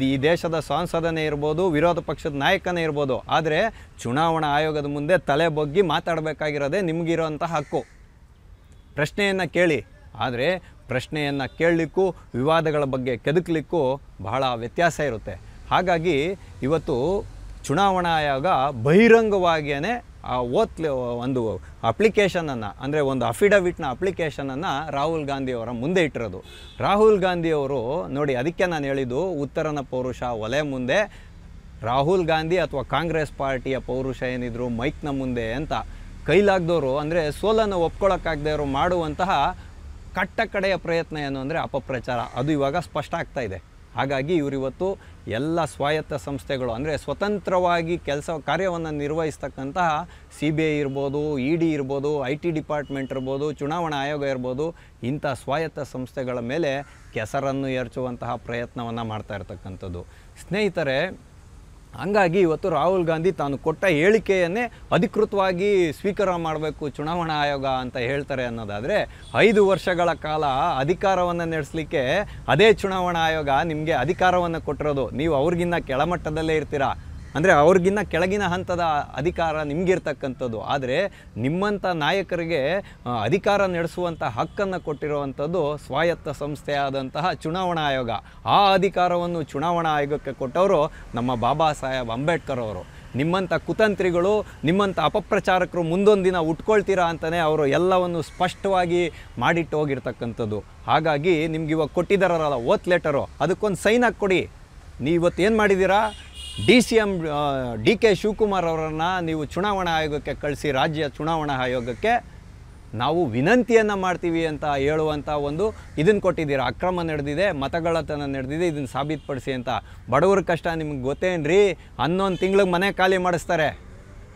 ಈ ದೇಶದ ಸಂಸದನೇ ಇರ್ಬೋದು, ವಿರೋಧ ಪಕ್ಷದ ನಾಯಕನೇ ಇರ್ಬೋದು, ಆದರೆ ಚುನಾವಣಾ ಆಯೋಗದ ಮುಂದೆ ತಲೆ ಬಗ್ಗಿ ಮಾತಾಡಬೇಕಾಗಿರೋದೇ ನಿಮಗಿರೋಂಥ ಹಕ್ಕು. ಪ್ರಶ್ನೆಯನ್ನು ಕೇಳಿ. ಆದರೆ ಪ್ರಶ್ನೆಯನ್ನು ಕೇಳಲಿಕ್ಕೂ ವಿವಾದಗಳ ಬಗ್ಗೆ ಕೆದಕಲಿಕ್ಕೂ ಬಹಳ ವ್ಯತ್ಯಾಸ ಇರುತ್ತೆ. ಹಾಗಾಗಿ ಇವತ್ತು ಚುನಾವಣಾ ಆಯೋಗ ಬಹಿರಂಗವಾಗಿಯೇ ಒಂದು ಅಪ್ಲಿಕೇಶನನ್ನು, ಅಂದರೆ ಒಂದು ಅಫಿಡವಿಟ್ನ ಅಪ್ಲಿಕೇಶನನ್ನು ರಾಹುಲ್ ಗಾಂಧಿಯವರ ಮುಂದೆ ಇಟ್ಟಿರೋದು. ರಾಹುಲ್ ಗಾಂಧಿಯವರು ನೋಡಿ, ಅದಕ್ಕೆ ನಾನು ಹೇಳಿದ್ದು ಉತ್ತರನ ಪೌರುಷ ಒಲೆ ಮುಂದೆ, ರಾಹುಲ್ ಗಾಂಧಿ ಅಥವಾ ಕಾಂಗ್ರೆಸ್ ಪಾರ್ಟಿಯ ಪೌರುಷ ಏನಿದ್ರು ಮೈಕ್ನ ಮುಂದೆ ಅಂತ. ಕೈಲಾಗ್ದವರು ಅಂದರೆ ಸೋಲನ್ನು ಒಪ್ಕೊಳ್ಳೋಕ್ಕಾಗದವರು ಮಾಡುವಂತಹ ಕಟ್ಟ ಕಡೆಯ ಪ್ರಯತ್ನ ಏನು ಅಂದರೆ ಅಪಪ್ರಚಾರ. ಅದು ಇವಾಗ ಸ್ಪಷ್ಟ ಆಗ್ತಾ ಇದೆ. ಹಾಗಾಗಿ ಇವರಿವತ್ತು ಎಲ್ಲ ಸ್ವಾಯತ್ತ ಸಂಸ್ಥೆಗಳು, ಅಂದರೆ ಸ್ವತಂತ್ರವಾಗಿ ಕಾರ್ಯವನ್ನು ನಿರ್ವಹಿಸ್ತಕ್ಕಂತಹ CBI ಇರ್ಬೋದು, ED ಇರ್ಬೋದು, IT ಡಿಪಾರ್ಟ್ಮೆಂಟ್ ಇರ್ಬೋದು, ಚುನಾವಣಾ ಆಯೋಗ ಇರ್ಬೋದು, ಇಂಥ ಸ್ವಾಯತ್ತ ಸಂಸ್ಥೆಗಳ ಮೇಲೆ ಕೆಸರನ್ನು ಎರಚುವಂತಹ ಪ್ರಯತ್ನವನ್ನು ಮಾಡ್ತಾ ಇರ್ತಕ್ಕಂಥದ್ದು. ಸ್ನೇಹಿತರೆ, ಹಂಗಾಗಿ ಇವತ್ತು ರಾಹುಲ್ ಗಾಂಧಿ ತಾನು ಕೊಟ್ಟ ಹೇಳಿಕೆಯನ್ನೇ ಅಧಿಕೃತವಾಗಿ ಸ್ವೀಕಾರ ಮಾಡಬೇಕು ಚುನಾವಣಾ ಆಯೋಗ ಅಂತ ಹೇಳ್ತಾರೆ ಅನ್ನೋದಾದರೆ, 5 ವರ್ಷಗಳ ಕಾಲ ಅಧಿಕಾರವನ್ನು ನಡೆಸಲಿಕ್ಕೆ ಅದೇ ಚುನಾವಣಾ ಆಯೋಗ ನಿಮಗೆ ಅಧಿಕಾರವನ್ನು ಕೊಟ್ಟಿರೋದು. ನೀವು ಅವ್ರಿಗಿನ್ನ ಕೆಳಮಟ್ಟದಲ್ಲೇ ಇರ್ತೀರಾ, ಅಂದರೆ ಅವ್ರಿಗಿನ್ನ ಕೆಳಗಿನ ಹಂತದ ಅಧಿಕಾರ ನಿಮಗಿರ್ತಕ್ಕಂಥದ್ದು. ಆದರೆ ನಿಮ್ಮಂಥ ನಾಯಕರಿಗೆ ಅಧಿಕಾರ ನಡೆಸುವಂಥ ಹಕ್ಕನ್ನು ಕೊಟ್ಟಿರುವಂಥದ್ದು ಸ್ವಾಯತ್ತ ಸಂಸ್ಥೆಯಾದಂತಹ ಚುನಾವಣಾ ಆಯೋಗ. ಆ ಅಧಿಕಾರವನ್ನು ಚುನಾವಣಾ ಆಯೋಗಕ್ಕೆ ಕೊಟ್ಟವರು ನಮ್ಮ ಬಾಬಾ ಸಾಹೇಬ್ ಅಂಬೇಡ್ಕರ್ ಅವರು. ನಿಮ್ಮಂಥ ಕುತಂತ್ರಿಗಳು, ನಿಮ್ಮಂಥ ಅಪಪ್ರಚಾರಕರು ಮುಂದೊಂದು ದಿನ ಉಟ್ಕೊಳ್ತೀರಾ ಅಂತಲೇ ಅವರು ಎಲ್ಲವನ್ನು ಸ್ಪಷ್ಟವಾಗಿ ಮಾಡಿಟ್ಟು ಹೋಗಿರ್ತಕ್ಕಂಥದ್ದು. ಹಾಗಾಗಿ ನಿಮ್ಗೆ ಇವಾಗ ಕೊಟ್ಟಿದ್ದಾರಲ್ಲ ಲೆಟರು, ಅದಕ್ಕೊಂದು ಸೈನ್ ಹಾಕಿ ಕೊಡಿ. ನೀವತ್ತು ಏನು ಮಾಡಿದ್ದೀರಾ? DCM DK ಶಿವಕುಮಾರ್ ಅವರನ್ನು ನೀವು ಚುನಾವಣಾ ಆಯೋಗಕ್ಕೆ ಕಳಿಸಿ, ರಾಜ್ಯ ಚುನಾವಣಾ ಆಯೋಗಕ್ಕೆ ನಾವು ವಿನಂತಿಯನ್ನು ಮಾಡ್ತೀವಿ ಅಂತ ಹೇಳುವಂಥ ಒಂದು ಇದನ್ನು ಕೊಟ್ಟಿದ್ದೀರಾ. ಅಕ್ರಮ ನಡೆದಿದೆ, ಮತಗಳ್ಳತನ ನಡೆದಿದೆ, ಇದನ್ನು ಸಾಬೀತುಪಡಿಸಿ ಅಂತ. ಬಡವ್ರ ಕಷ್ಟ ನಿಮ್ಗೆ ಗೊತ್ತೇನ್ರಿ? 11 ತಿಂಗಳಿಗೆ ಮನೆ ಖಾಲಿ ಮಾಡಿಸ್ತಾರೆ.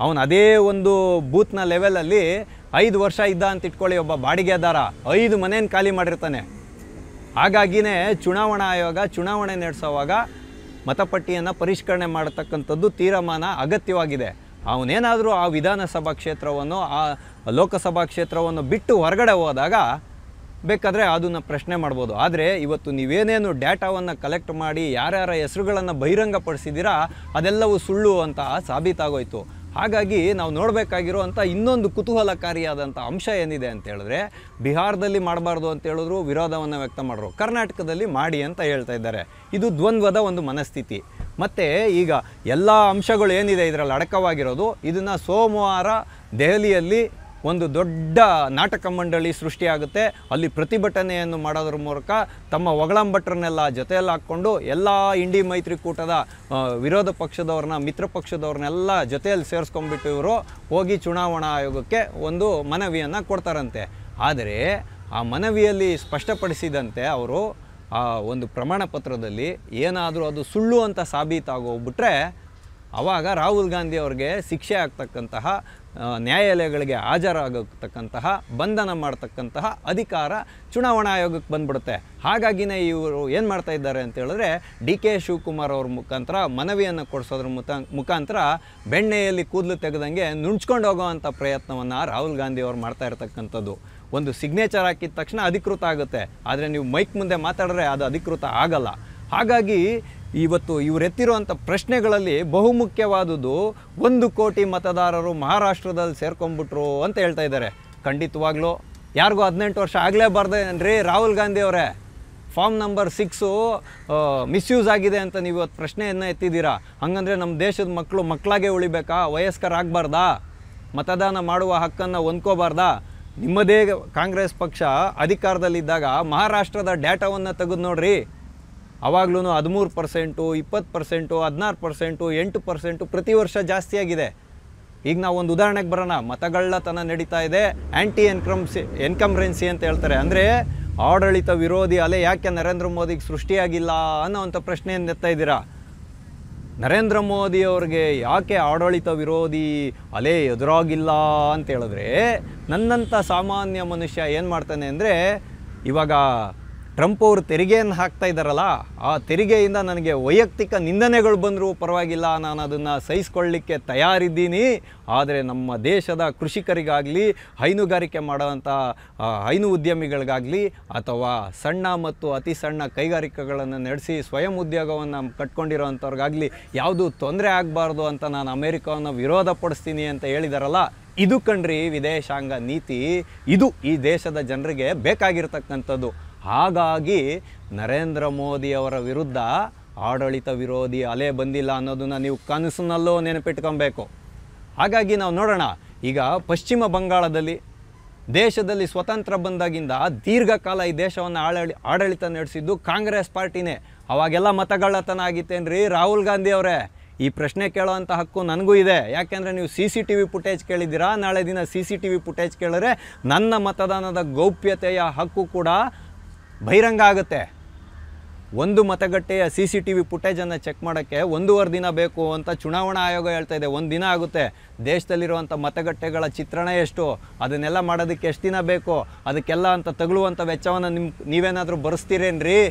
ಅವನು ಅದೇ ಒಂದು ಬೂತ್ನ ಲೆವೆಲಲ್ಲಿ 5 ವರ್ಷ ಇದ್ದ ಅಂತ ಇಟ್ಕೊಳ್ಳಿ, ಒಬ್ಬ ಬಾಡಿಗೆದಾರ 5 ಮನೇನ ಖಾಲಿ ಮಾಡಿರ್ತಾನೆ. ಹಾಗಾಗಿನೇ ಚುನಾವಣಾ ಆಯೋಗ ಚುನಾವಣೆ ನಡೆಸೋವಾಗ ಮತಪಟ್ಟಿಯನ್ನು ಪರಿಷ್ಕರಣೆ ಮಾಡತಕ್ಕಂಥದ್ದು ತೀರ್ಮಾನ ಅಗತ್ಯವಾಗಿದೆ. ಅವನೇನಾದರೂ ಆ ವಿಧಾನಸಭಾ ಕ್ಷೇತ್ರವನ್ನು, ಆ ಲೋಕಸಭಾ ಕ್ಷೇತ್ರವನ್ನು ಬಿಟ್ಟು ಹೊರಗಡೆ ಹೋದಾಗ ಬೇಕಾದರೆ ಅದನ್ನು ಪ್ರಶ್ನೆ ಮಾಡ್ಬೋದು. ಆದರೆ ಇವತ್ತು ನೀವೇನೇನು ಡೇಟಾವನ್ನು ಕಲೆಕ್ಟ್ ಮಾಡಿ ಯಾರ್ಯಾರ ಹೆಸರುಗಳನ್ನು ಬಹಿರಂಗಪಡಿಸಿದ್ದೀರಾ ಅದೆಲ್ಲವೂ ಸುಳ್ಳು ಅಂತ ಸಾಬೀತಾಗೋಯ್ತು. ಹಾಗಾಗಿ ನಾವು ನೋಡಬೇಕಾಗಿರುವಂಥ ಇನ್ನೊಂದು ಕುತೂಹಲಕಾರಿಯಾದಂಥ ಅಂಶ ಏನಿದೆ ಅಂತ ಹೇಳಿದ್ರೆ, ಬಿಹಾರದಲ್ಲಿ ಮಾಡಬಾರ್ದು ಅಂತ ಹೇಳಿದ್ರು, ವಿರೋಧವನ್ನು ವ್ಯಕ್ತ ಮಾಡಿದ್ರು, ಕರ್ನಾಟಕದಲ್ಲಿ ಮಾಡಿ ಅಂತ ಹೇಳ್ತಾ ಇದ್ದಾರೆ. ಇದು ದ್ವಂದ್ವದ ಒಂದು ಮನಸ್ಥಿತಿ. ಮತ್ತು ಈಗ ಎಲ್ಲ ಅಂಶಗಳು ಏನಿದೆ ಇದರಲ್ಲಿ ಅಡಕವಾಗಿರೋದು, ಇದನ್ನು ಸೋಮವಾರ ದೆಹಲಿಯಲ್ಲಿ ಒಂದು ದೊಡ್ಡ ನಾಟಕ ಮಂಡಳಿ ಸೃಷ್ಟಿಯಾಗುತ್ತೆ. ಅಲ್ಲಿ ಪ್ರತಿಭಟನೆಯನ್ನು ಮಾಡೋದ್ರ ಮೂಲಕ ತಮ್ಮ ಒಗಳಂಬಟ್ರನ್ನೆಲ್ಲ ಜೊತೆಯಲ್ಲಿ ಹಾಕ್ಕೊಂಡು ಎಲ್ಲ ಇಂಡಿ ಮೈತ್ರಿಕೂಟದ ವಿರೋಧ ಪಕ್ಷದವ್ರನ್ನ, ಮಿತ್ರ ಪಕ್ಷದವ್ರನ್ನೆಲ್ಲ ಜೊತೆಯಲ್ಲಿ ಸೇರಿಸ್ಕೊಂಡ್ಬಿಟ್ಟು ಇವರು ಹೋಗಿ ಚುನಾವಣಾ ಆಯೋಗಕ್ಕೆ ಒಂದು ಮನವಿಯನ್ನು ಕೊಡ್ತಾರಂತೆ. ಆದರೆ ಆ ಮನವಿಯಲ್ಲಿ ಸ್ಪಷ್ಟಪಡಿಸಿದಂತೆ ಅವರು ಆ ಒಂದು ಪ್ರಮಾಣ ಪತ್ರದಲ್ಲಿ ಏನಾದರೂ ಅದು ಸುಳ್ಳು ಅಂತ ಸಾಬೀತಾಗೋಗ್ಬಿಟ್ರೆ ಆವಾಗ ರಾಹುಲ್ ಗಾಂಧಿ ಅವ್ರಿಗೆ ಶಿಕ್ಷೆ ಆಗ್ತಕ್ಕಂತಹ, ನ್ಯಾಯಾಲಯಗಳಿಗೆ ಹಾಜರಾಗತಕ್ಕಂತಹ, ಬಂಧನ ಮಾಡ್ತಕ್ಕಂತಹ ಅಧಿಕಾರ ಚುನಾವಣಾ ಆಯೋಗಕ್ಕೆ ಬಂದ್ಬಿಡುತ್ತೆ. ಹಾಗಾಗಿನೇ ಇವರು ಏನು ಮಾಡ್ತಾ ಇದ್ದಾರೆ ಅಂತ ಹೇಳಿದ್ರೆ DK ಶಿವಕುಮಾರ್ ಅವ್ರ ಮುಖಾಂತರ ಮನವಿಯನ್ನು ಕೊಡಿಸೋದ್ರ ಮುಖಾಂತರ ಬೆಣ್ಣೆಯಲ್ಲಿ ಕೂದಲು ತೆಗೆದಂಗೆ ನುಣ್ಚ್ಕೊಂಡು ಹೋಗೋವಂಥ ಪ್ರಯತ್ನವನ್ನು ರಾಹುಲ್ ಗಾಂಧಿ ಅವ್ರು ಮಾಡ್ತಾ ಇರ್ತಕ್ಕಂಥದ್ದು. ಒಂದು ಸಿಗ್ನೇಚರ್ ಹಾಕಿದ ತಕ್ಷಣ ಅಧಿಕೃತ ಆಗುತ್ತೆ, ಆದರೆ ನೀವು ಮೈಕ್ ಮುಂದೆ ಮಾತಾಡಿದ್ರೆ ಅದು ಅಧಿಕೃತ ಆಗಲ್ಲ. ಹಾಗಾಗಿ ಇವತ್ತು ಇವರೆತ್ತಿರುವಂಥ ಪ್ರಶ್ನೆಗಳಲ್ಲಿ ಬಹುಮುಖ್ಯವಾದುದು 1 ಕೋಟಿ ಮತದಾರರು ಮಹಾರಾಷ್ಟ್ರದಲ್ಲಿ ಸೇರ್ಕೊಂಡ್ಬಿಟ್ರು ಅಂತ ಹೇಳ್ತಾ ಇದ್ದಾರೆ. ಖಂಡಿತವಾಗ್ಲೂ ಯಾರಿಗೂ 18 ವರ್ಷ ಆಗಲೇಬಾರ್ದೇನ್ರಿ ರಾಹುಲ್ ಗಾಂಧಿ ಅವರೇ? ಫಾರ್ಮ್ ನಂಬರ್ 6 ಮಿಸ್ಯೂಸ್ ಆಗಿದೆ ಅಂತ ನೀವು ಇವತ್ತು ಪ್ರಶ್ನೆಯನ್ನು ಎತ್ತಿದ್ದೀರಾ. ಹಂಗಂದರೆ ನಮ್ಮ ದೇಶದ ಮಕ್ಕಳಾಗೆ ಉಳಿಬೇಕಾ? ವಯಸ್ಕರಾಗಬಾರ್ದಾ? ಮತದಾನ ಮಾಡುವ ಹಕ್ಕನ್ನು ಹೊಂದ್ಕೋಬಾರ್ದಾ? ನಿಮ್ಮದೇ ಕಾಂಗ್ರೆಸ್ ಪಕ್ಷ ಅಧಿಕಾರದಲ್ಲಿದ್ದಾಗ ಮಹಾರಾಷ್ಟ್ರದ ಡೇಟಾವನ್ನು ತೆಗೆದು ನೋಡ್ರಿ. ಆವಾಗ್ಲೂ 13%, 20%, 16%, 8% ಪ್ರತಿ ವರ್ಷ ಜಾಸ್ತಿಯಾಗಿದೆ. ಈಗ ನಾವು ಒಂದು ಉದಾಹರಣೆಗೆ ಬರೋಣ. ಮತಗಳ್ಳತನ ನಡೀತಾ ಇದೆ, ಆ್ಯಂಟಿ ಎನ್ಕಂಬ್ರೆನ್ಸಿ ಅಂತ ಹೇಳ್ತಾರೆ. ಅಂದರೆ ಆಡಳಿತ ವಿರೋಧಿ ಅಲೆ ಯಾಕೆ ನರೇಂದ್ರ ಮೋದಿಗೆ ಸೃಷ್ಟಿಯಾಗಿಲ್ಲ ಅನ್ನೋವಂಥ ಪ್ರಶ್ನೆಯನ್ನು ಎತ್ತಾ ಇದ್ದೀರಾ. ನರೇಂದ್ರ ಮೋದಿಯವ್ರಿಗೆ ಯಾಕೆ ಆಡಳಿತ ವಿರೋಧಿ ಅಲೆ ಎದುರಾಗಿಲ್ಲ ಅಂತ ಹೇಳಿದ್ರೆ, ನನ್ನಂಥ ಸಾಮಾನ್ಯ ಮನುಷ್ಯ ಏನು ಮಾಡ್ತಾನೆ ಅಂದರೆ, ಇವಾಗ ಟ್ರಂಪ್ ಅವರು ತೆರಿಗೆಯನ್ನು ಹಾಕ್ತಾ ಇದ್ದಾರಲ್ಲ, ಆ ತೆರಿಗೆಯಿಂದ ನನಗೆ ವೈಯಕ್ತಿಕ ನಿಂದನೆಗಳು ಬಂದರೂ ಪರವಾಗಿಲ್ಲ, ನಾನು ಅದನ್ನು ಸಹಿಸ್ಕೊಳ್ಳಿಕ್ಕೆ ತಯಾರಿದ್ದೀನಿ. ಆದರೆ ನಮ್ಮ ದೇಶದ ಕೃಷಿಕರಿಗಾಗಲಿ, ಹೈನುಗಾರಿಕೆ ಮಾಡೋವಂಥ ಹೈನು ಉದ್ಯಮಿಗಳಿಗಾಗಲಿ, ಅಥವಾ ಸಣ್ಣ ಮತ್ತು ಅತಿ ಸಣ್ಣ ಕೈಗಾರಿಕೆಗಳನ್ನು ನಡೆಸಿ ಸ್ವಯಂ ಉದ್ಯೋಗವನ್ನು ಕಟ್ಕೊಂಡಿರೋವಂಥವ್ರಿಗಾಗಲಿ ಯಾವುದೂ ತೊಂದರೆ ಆಗಬಾರ್ದು ಅಂತ ನಾನು ಅಮೇರಿಕಾವನ್ನು ವಿರೋಧ ಪಡಿಸ್ತೀನಿ ಅಂತ ಹೇಳಿದಾರಲ್ಲ, ಇದು ಕಣ್ರಿ ವಿದೇಶಾಂಗ ನೀತಿ. ಇದು ಈ ದೇಶದ ಜನರಿಗೆ ಬೇಕಾಗಿರ್ತಕ್ಕಂಥದ್ದು. ಹಾಗಾಗಿ ನರೇಂದ್ರ ಮೋದಿಯವರ ವಿರುದ್ಧ ಆಡಳಿತ ವಿರೋಧಿ ಅಲೆ ಬಂದಿಲ್ಲ ಅನ್ನೋದನ್ನು ನೀವು ಕನಸಿನಲ್ಲೂ ನೆನಪಿಟ್ಕೊಬೇಕು. ಹಾಗಾಗಿ ನಾವು ನೋಡೋಣ, ಈಗ ಪಶ್ಚಿಮ ಬಂಗಾಳದಲ್ಲಿ ದೇಶದಲ್ಲಿ ಸ್ವತಂತ್ರ ಬಂದಾಗಿಂದ ದೀರ್ಘಕಾಲ ಈ ದೇಶವನ್ನು ಆಡಳಿತ ನಡೆಸಿದ್ದು ಕಾಂಗ್ರೆಸ್ ಪಾರ್ಟಿನೇ. ಅವಾಗೆಲ್ಲ ಮತಗಳ್ಳತನ ಆಗಿತ್ತೇನ್ರಿ ರಾಹುಲ್ ಗಾಂಧಿ ಅವರೇ? ಈ ಪ್ರಶ್ನೆ ಕೇಳೋವಂಥ ಹಕ್ಕು ನನಗೂ ಇದೆ. ಯಾಕೆಂದರೆ ನೀವು CCTV ಫುಟೇಜ್ ಕೇಳಿದ್ದೀರಾ. ನಾಳೆ ದಿನ CCTV ಫುಟೇಜ್ ಕೇಳಿದ್ರೆ ನನ್ನ ಮತದಾನದ ಗೌಪ್ಯತೆಯ ಹಕ್ಕು ಕೂಡ ಬಹಿರಂಗ ಆಗುತ್ತೆ. ಒಂದು ಮತಗಟ್ಟೆಯ CCTV ಫುಟೇಜನ್ನು ಚೆಕ್ ಮಾಡೋಕ್ಕೆ 1.5 ದಿನ ಬೇಕು ಅಂತ ಚುನಾವಣಾ ಆಯೋಗ ಹೇಳ್ತಾ ಇದೆ. 1 ದಿನ ಆಗುತ್ತೆ. ದೇಶದಲ್ಲಿರುವಂಥ ಮತಗಟ್ಟೆಗಳ ಚಿತ್ರಣ ಎಷ್ಟು, ಅದನ್ನೆಲ್ಲ ಮಾಡೋದಕ್ಕೆ ಎಷ್ಟು ದಿನ ಬೇಕು, ಅದಕ್ಕೆಲ್ಲ ಅಂತ ತಗಲುವಂಥ ವೆಚ್ಚವನ್ನು ನೀವೇನಾದರೂ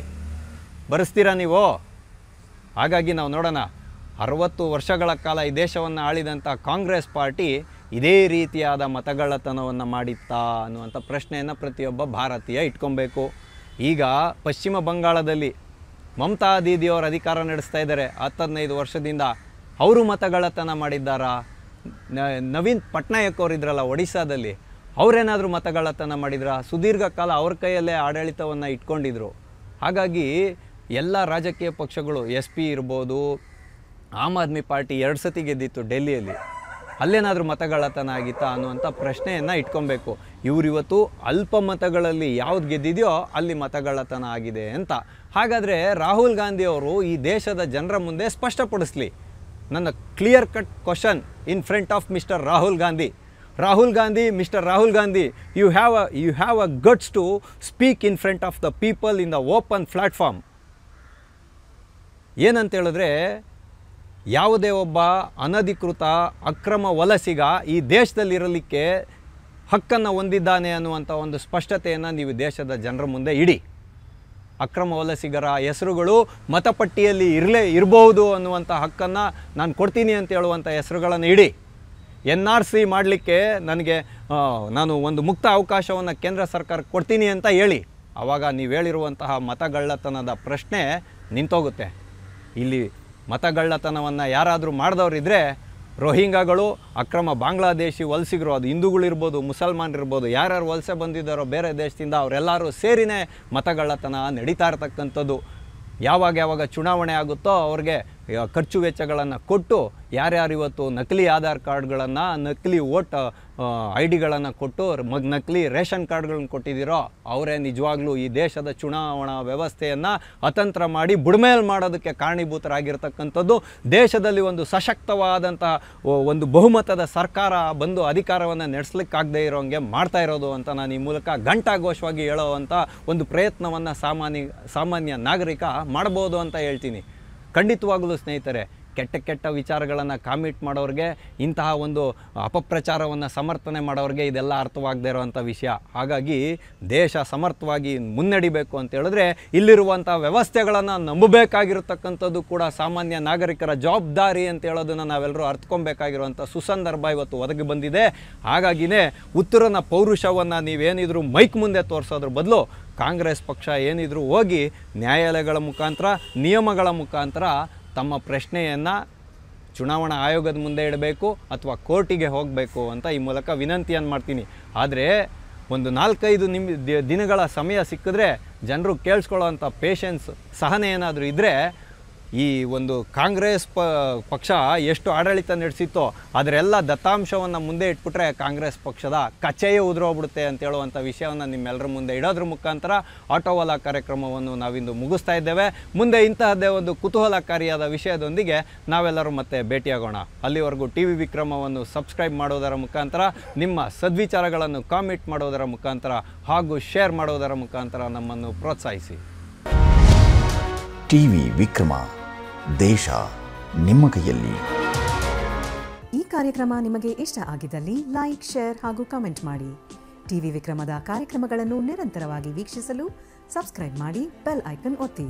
ಭರಿಸ್ತೀರಾ ನೀವು? ಹಾಗಾಗಿ ನಾವು ನೋಡೋಣ, 60 ವರ್ಷಗಳ ಕಾಲ ಈ ದೇಶವನ್ನು ಆಳಿದಂಥ ಕಾಂಗ್ರೆಸ್ ಪಾರ್ಟಿ ಇದೇ ರೀತಿಯಾದ ಮತಗಳ್ಳತನವನ್ನು ಮಾಡಿತ್ತಾ ಅನ್ನುವಂಥ ಪ್ರಶ್ನೆಯನ್ನು ಪ್ರತಿಯೊಬ್ಬ ಭಾರತೀಯ ಇಟ್ಕೊಬೇಕು. ಈಗ ಪಶ್ಚಿಮ ಬಂಗಾಳದಲ್ಲಿ ಮಮತಾ ದೀದಿಯವರು ಅಧಿಕಾರ ನಡೆಸ್ತಾ ಇದ್ದಾರೆ 10-15 ವರ್ಷದಿಂದ. ಅವರು ಮತಗಳ್ಳತನ ಮಾಡಿದ್ದಾರಾ? ನವೀನ್ ಪಟ್ನಾಯಕ್ ಅವರಿದ್ರಲ್ಲ ಒಡಿಸ್ಸಾದಲ್ಲಿ, ಅವರೇನಾದರೂ ಮತಗಳ್ಳತನ ಮಾಡಿದ್ರಾ? ಸುದೀರ್ಘ ಕಾಲ ಅವ್ರ ಕೈಯಲ್ಲೇ ಆಡಳಿತವನ್ನು ಇಟ್ಕೊಂಡಿದ್ರು. ಹಾಗಾಗಿ ಎಲ್ಲ ರಾಜಕೀಯ ಪಕ್ಷಗಳು, SP ಇರ್ಬೋದು, ಆಮ್ ಆದ್ಮಿ ಪಾರ್ಟಿ 2 ಸತಿ ಗೆದ್ದಿತ್ತು ಡೆಲ್ಲಿಯಲ್ಲಿ, ಅಲ್ಲೇನಾದರೂ ಮತಗಳ್ಳತನ ಆಗಿತ್ತಾ ಅನ್ನುವಂಥ ಪ್ರಶ್ನೆಯನ್ನು ಇಟ್ಕೊಬೇಕು. ಇವತ್ತು ಅಲ್ಪ ಮತಗಳಲ್ಲಿ ಯಾವ್ದು ಗೆದ್ದಿದೆಯೋ ಅಲ್ಲಿ ಮತಗಳ್ಳತನ ಆಗಿದೆ ಅಂತ. ಹಾಗಾದರೆ ರಾಹುಲ್ ಗಾಂಧಿ ಅವರು ಈ ದೇಶದ ಜನರ ಮುಂದೆ ಸ್ಪಷ್ಟಪಡಿಸಲಿ. ನನ್ನ clear cut question in front of mister Rahul Gandhi. Mr. Rahul Gandhi, you have a guts to speak in front of the people in the open platform. ಏನಂತ ಹೇಳಿದ್ರೆ, ಯಾವುದೇ ಒಬ್ಬ ಅನಧಿಕೃತ ಅಕ್ರಮ ವಲಸಿಗ ಈ ದೇಶದಲ್ಲಿರಲಿಕ್ಕೆ ಹಕ್ಕನ್ನು ಹೊಂದಿದ್ದಾನೆ ಅನ್ನುವಂಥ ಒಂದು ಸ್ಪಷ್ಟತೆಯನ್ನು ನೀವು ದೇಶದ ಜನರ ಮುಂದೆ ಇಡಿ. ಅಕ್ರಮ ವಲಸಿಗರ ಹೆಸರುಗಳು ಮತಪಟ್ಟಿಯಲ್ಲಿ ಇರಬಹುದು ಅನ್ನುವಂಥ ಹಕ್ಕನ್ನು ನಾನು ಕೊಡ್ತೀನಿ ಅಂತ ಹೇಳುವಂಥ ಹೆಸರುಗಳನ್ನು ಇಡಿ. NRC ಮಾಡಲಿಕ್ಕೆ ನಾನು ಒಂದು ಮುಕ್ತ ಅವಕಾಶವನ್ನು ಕೇಂದ್ರ ಸರ್ಕಾರಕ್ಕೆ ಕೊಡ್ತೀನಿ ಅಂತ ಹೇಳಿ. ಆವಾಗ ನೀವು ಹೇಳಿರುವಂತಹ ಮತಗಳ್ಳತನದ ಪ್ರಶ್ನೆ ನಿಂತೋಗುತ್ತೆ. ಇಲ್ಲಿ ಮತಗಳ್ಳತನವನ್ನು ಯಾರಾದರೂ ಮಾಡಿದವರಿದ್ದರೆ ರೋಹಿಂಗಾಗಳು, ಅಕ್ರಮ ಬಾಂಗ್ಲಾದೇಶಿ ವಲಸಿಗರು, ಅದು ಹಿಂದೂಗಳಿರ್ಬೋದು, ಮುಸಲ್ಮಾನರಿರ್ಬೋದು, ಯಾರ್ಯಾರು ವಲಸೆ ಬಂದಿದ್ದಾರೋ ಬೇರೆ ದೇಶದಿಂದ ಅವರೆಲ್ಲರೂ ಸೇರಿನೇ ಮತಗಳ್ಳತನ ನಡೀತಾ ಇರ್ತಕ್ಕಂಥದ್ದು. ಯಾವಾಗ ಚುನಾವಣೆ ಆಗುತ್ತೋ ಅವ್ರಿಗೆ ಖರ್ಚು ವೆಚ್ಚಗಳನ್ನು ಕೊಟ್ಟು ಯಾರ್ಯಾರು ಇವತ್ತು ನಕಲಿ ಆಧಾರ್ ಕಾರ್ಡ್ಗಳನ್ನು, ನಕಲಿ ವೋಟ್ ID ಗಳನ್ನು ಕೊಟ್ಟು ನಕಲಿ ರೇಷನ್ ಕಾರ್ಡ್ಗಳನ್ನು ಕೊಟ್ಟಿದ್ದೀರೋ ಅವರೇ ನಿಜವಾಗ್ಲೂ ಈ ದೇಶದ ಚುನಾವಣಾ ವ್ಯವಸ್ಥೆಯನ್ನು ಅತಂತ್ರ ಮಾಡಿ ಬುಡಮೇಲು ಮಾಡೋದಕ್ಕೆ ಕಾರಣೀಭೂತರಾಗಿರ್ತಕ್ಕಂಥದ್ದು. ದೇಶದಲ್ಲಿ ಒಂದು ಸಶಕ್ತವಾದಂಥ ಒಂದು ಬಹುಮತದ ಸರ್ಕಾರ ಬಂದು ಅಧಿಕಾರವನ್ನು ನಡೆಸಲಿಕ್ಕಾಗದೇ ಇರೋಂಗೆ ಮಾಡ್ತಾ ಇರೋದು ಅಂತ ನಾನು ಈ ಮೂಲಕ ಘಂಟಾಘೋಷವಾಗಿ ಹೇಳೋವಂಥ ಒಂದು ಪ್ರಯತ್ನವನ್ನು ಸಾಮಾನ್ಯ ನಾಗರಿಕ ಮಾಡ್ಬೋದು ಅಂತ ಹೇಳ್ತೀನಿ. ಖಂಡಿತವಾಗಲೂ ಸ್ನೇಹಿತರೆ, ಕೆಟ್ಟ ವಿಚಾರಗಳನ್ನು ಕಾಮಿಟ್ ಮಾಡೋರಿಗೆ, ಇಂತಹ ಒಂದು ಅಪಪ್ರಚಾರವನ್ನು ಸಮರ್ಥನೆ ಮಾಡೋರಿಗೆ ಇದೆಲ್ಲ ಅರ್ಥವಾಗದೇ ಇರೋವಂಥ ವಿಷಯ. ಹಾಗಾಗಿ ದೇಶ ಸಮರ್ಥವಾಗಿ ಮುನ್ನಡಿಬೇಕು ಅಂತ ಹೇಳಿದ್ರೆ ಇಲ್ಲಿರುವಂಥ ವ್ಯವಸ್ಥೆಗಳನ್ನು ನಂಬಬೇಕಾಗಿರತಕ್ಕಂಥದ್ದು ಕೂಡ ಸಾಮಾನ್ಯ ನಾಗರಿಕರ ಜವಾಬ್ದಾರಿ ಅಂತ ಹೇಳೋದನ್ನು ನಾವೆಲ್ಲರೂ ಅರ್ಥಕೊಬೇಕಾಗಿರುವಂಥ ಸುಸಂದರ್ಭ ಇವತ್ತು ಒದಗಿ ಬಂದಿದೆ. ಹಾಗಾಗಿನೇ ಉತ್ತರನ ಪೌರುಷವನ್ನು ನೀವೇನಿದ್ರು ಮೈಕ್ ಮುಂದೆ ತೋರಿಸೋದ್ರ ಬದಲು ಕಾಂಗ್ರೆಸ್ ಪಕ್ಷ ಏನಿದ್ರು ಹೋಗಿ ನ್ಯಾಯಾಲಯಗಳ ಮುಖಾಂತರ, ನಿಯಮಗಳ ಮುಖಾಂತರ ತಮ್ಮ ಪ್ರಶ್ನೆಯನ್ನು ಚುನಾವಣಾ ಆಯೋಗದ ಮುಂದೆ ಇಡಬೇಕು ಅಥವಾ ಕೋರ್ಟಿಗೆ ಹೋಗಬೇಕು ಅಂತ ಈ ಮೂಲಕ ವಿನಂತಿಯನ್ನು ಮಾಡ್ತೀನಿ. ಆದರೆ ಒಂದು 4-5 ದಿನಗಳ ಸಮಯ ಸಿಕ್ಕಿದ್ರೆ ಜನರು ಕೇಳಿಸ್ಕೊಳ್ಳೋವಂಥ ಪೇಷನ್ಸ್, ಸಹನೆ ಏನಾದರೂ ಇದ್ದರೆ ಈ ಒಂದು ಕಾಂಗ್ರೆಸ್ ಪಕ್ಷ ಎಷ್ಟು ಆಡಳಿತ ನಡೆಸಿತ್ತೋ ಅದರೆಲ್ಲ ದತ್ತಾಂಶವನ್ನು ಮುಂದೆ ಇಟ್ಬಿಟ್ರೆ ಕಾಂಗ್ರೆಸ್ ಪಕ್ಷದ ಕಚ್ಚೆಯೇ ಉದುರೋಗ್ಬಿಡುತ್ತೆ ಅಂತ ಹೇಳುವಂಥ ವಿಷಯವನ್ನು ನಿಮ್ಮೆಲ್ಲರ ಮುಂದೆ ಇಡೋದ್ರ ಮುಖಾಂತರ ಆಟೋವಾಲಾ ಕಾರ್ಯಕ್ರಮವನ್ನು ನಾವಿಂದು ಮುಗಿಸ್ತಾ ಇದ್ದೇವೆ. ಮುಂದೆ ಇಂತಹದ್ದೇ ಒಂದು ಕುತೂಹಲಕಾರಿಯಾದ ವಿಷಯದೊಂದಿಗೆ ನಾವೆಲ್ಲರೂ ಮತ್ತೆ ಭೇಟಿಯಾಗೋಣ. ಅಲ್ಲಿವರೆಗೂ TV ವಿಕ್ರಮವನ್ನು ಸಬ್ಸ್ಕ್ರೈಬ್ ಮಾಡೋದರ ಮುಖಾಂತರ, ನಿಮ್ಮ ಸದ್ವಿಚಾರಗಳನ್ನು ಕಾಮೆಂಟ್ ಮಾಡೋದರ ಮುಖಾಂತರ ಹಾಗೂ ಶೇರ್ ಮಾಡೋದರ ಮುಖಾಂತರ ನಮ್ಮನ್ನು ಪ್ರೋತ್ಸಾಹಿಸಿ. TV ವಿಕ್ರಮ, ದೇಶ ನಿಮ್ಮ ಕೈಯಲ್ಲಿ. ಈ ಕಾರ್ಯಕ್ರಮ ನಿಮಗೆ ಇಷ್ಟ ಆಗಿದ್ದಲ್ಲಿ ಲೈಕ್, ಶೇರ್ ಹಾಗೂ ಕಮೆಂಟ್ ಮಾಡಿ. TV ವಿಕ್ರಮದ ಕಾರ್ಯಕ್ರಮಗಳನ್ನು ನಿರಂತರವಾಗಿ ವೀಕ್ಷಿಸಲು ಸಬ್ಸ್ಕ್ರೈಬ್ ಮಾಡಿ, ಬೆಲ್ ಐಕನ್ ಒತ್ತಿ.